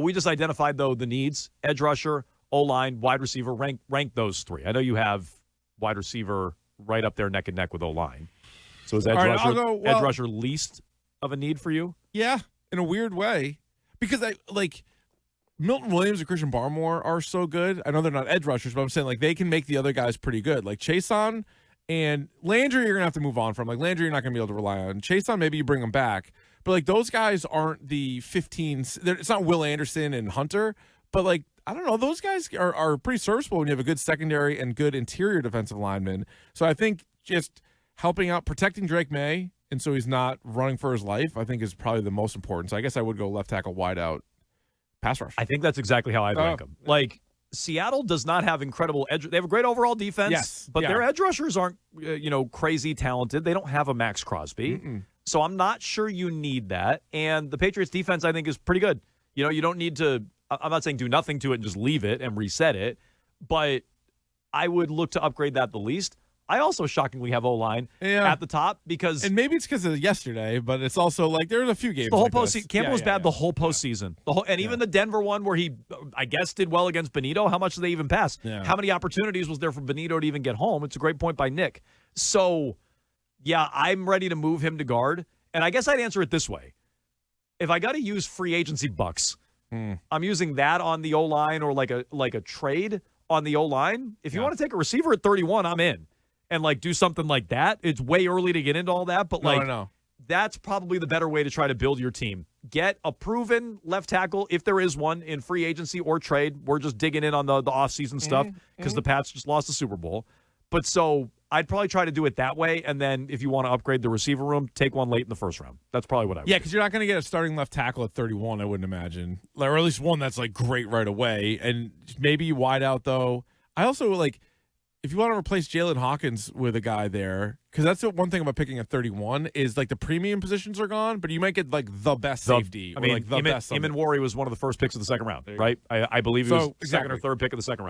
We just identified, though, the needs. Edge rusher, O-line, wide receiver, rank those three. I know you have wide receiver right up there neck and neck with O-line. So is edge rusher least of a need for you? Yeah, in a weird way. Because Milton Williams and Christian Barmore are so good. I know they're not edge rushers, but I'm saying they can make the other guys pretty good. Like Chason and Landry, you're going to have to move on from. Like Landry, you're not going to be able to rely on. Chason, maybe you bring him back. But those guys aren't the 15s. It's not Will Anderson and Hunter. But I don't know. Those guys are pretty serviceable when you have a good secondary and good interior defensive lineman. So I think just helping out, protecting Drake May, and so he's not running for his life, I think is probably the most important. So I guess I would go left tackle, wide out, pass rush. I think that's exactly how I'd rank them. Seattle does not have incredible edge. They have a great overall defense, but their edge rushers aren't, crazy talented. They don't have a Max Crosby. So I'm not sure you need that. And the Patriots defense, I think, is pretty good. You don't need to, I'm not saying do nothing to it and just leave it and reset it, but I would look to upgrade that the least. I also shockingly have O-line at the top because... And maybe it's because of yesterday, but it's also there's a few games. The whole postseason. Campbell was bad the whole postseason. Even the Denver one where he, I guess, did well against Benito. How much did they even pass? Yeah. How many opportunities was there for Benito to even get home? It's a great point by Nick. So, yeah, I'm ready to move him to guard. And I guess I'd answer it this way. If I got to use free agency bucks, I'm using that on the O-line or like a trade on the O-line. If you want to take a receiver at 31, I'm in. And do something like that. It's way early to get into all that, but that's probably the better way to try to build your team. Get a proven left tackle, if there is one, in free agency or trade. We're just digging in on the offseason stuff because the Pats just lost the Super Bowl. But so I'd probably try to do it that way, and then if you want to upgrade the receiver room, take one late in the first round. That's probably what I would do. Yeah, because you're not going to get a starting left tackle at 31, I wouldn't imagine. Or at least one that's great right away. And maybe you wide out, though. I also if you want to replace Jalen Hawkins with a guy there, because that's the one thing about picking at 31 is the premium positions are gone, but you might get the best safety. Eamon Warry was one of the first picks of the second round, right? I believe he was second or third pick of the second round.